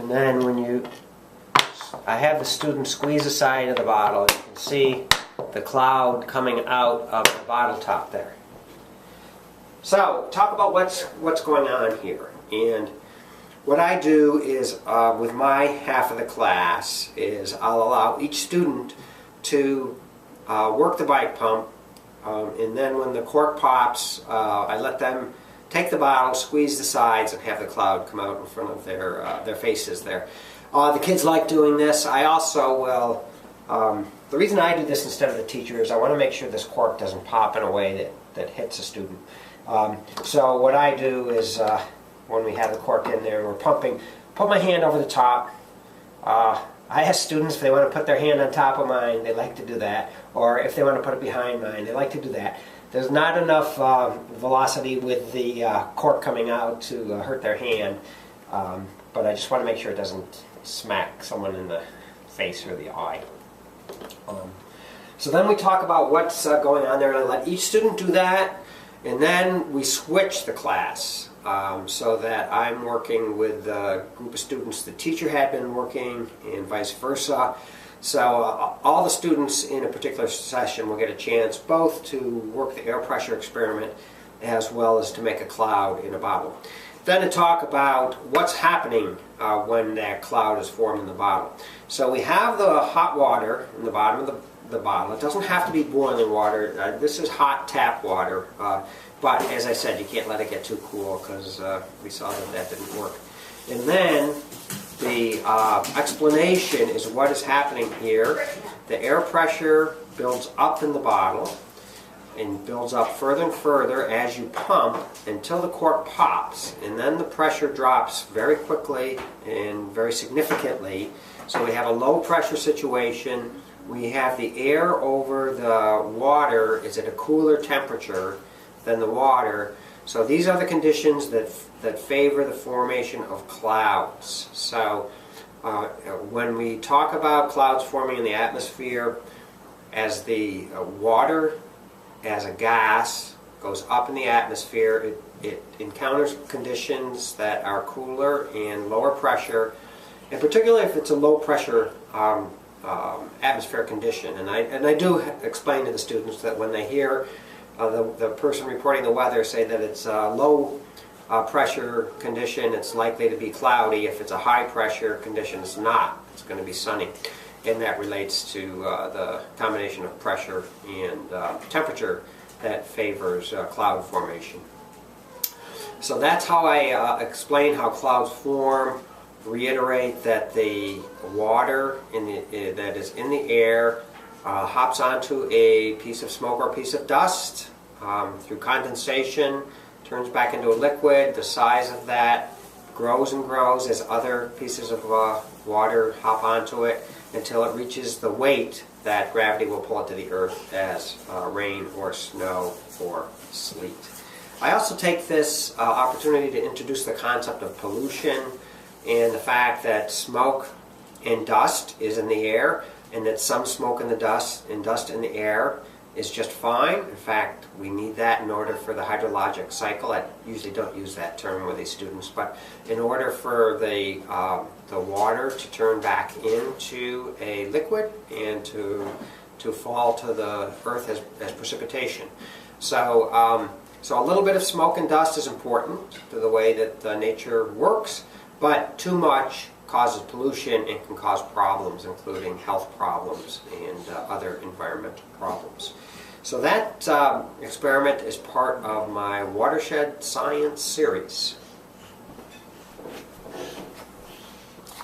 And then I have the student squeeze the side of the bottle. You can see the cloud coming out of the bottle top there. So, talk about what's going on here. And what I do is, with my half of the class, is I'll allow each student to work the bike pump, and then when the cork pops, I let them take the bottle, squeeze the sides, and have the cloud come out in front of their faces there. The kids like doing this. I also will, the reason I do this instead of the teacher is I want to make sure this cork doesn't pop in a way that hits a student. So what I do is, when we have the cork in there, we're pumping, put my hand over the top. I ask students if they want to put their hand on top of mine, they like to do that. Or if they want to put it behind mine, they like to do that. There's not enough velocity with the cork coming out to hurt their hand, but I just want to make sure it doesn't smack someone in the face or the eye. So then we talk about what's going on there, and I let each student do that, and then we switch the class. So that I'm working with a group of students the teacher had been working, and vice versa. So all the students in a particular session will get a chance both to work the air pressure experiment as well as to make a cloud in a bottle. Then to talk about what's happening when that cloud is formed in the bottle. So we have the hot water in the bottom of the bottle. It doesn't have to be boiling water. This is hot tap water. But as I said, you can't let it get too cool because we saw that didn't work. And then the explanation is what is happening here. The air pressure builds up in the bottle and builds up further and further as you pump until the cork pops. And then the pressure drops very quickly and very significantly. So we have a low pressure situation. We have the air over the water is at a cooler temperature than the water. So these are the conditions that favor the formation of clouds. So when we talk about clouds forming in the atmosphere, as the water as a gas goes up in the atmosphere, it encounters conditions that are cooler and lower pressure, and particularly if it's a low pressure atmospheric condition. And I do explain to the students that when they hear the person reporting the weather say that it's a low pressure condition, it's likely to be cloudy. If it's a high pressure condition, it's not. It's going to be sunny. And that relates to the combination of pressure and temperature that favors cloud formation. So that's how I explain how clouds form. Reiterate that the water that is in the air hops onto a piece of smoke or a piece of dust through condensation, turns back into a liquid. The size of that grows and grows as other pieces of water hop onto it until it reaches the weight that gravity will pull it to the earth as rain or snow or sleet. I also take this opportunity to introduce the concept of pollution and the fact that smoke and dust is in the air, and that some smoke and dust in the air is just fine. In fact, we need that in order for the hydrologic cycle. I usually don't use that term with these students, but in order for the water to turn back into a liquid and to fall to the earth as precipitation. So, so a little bit of smoke and dust is important to the way that nature works, but too much causes pollution and can cause problems, including health problems and other environmental problems. So that experiment is part of my Watershed Science series.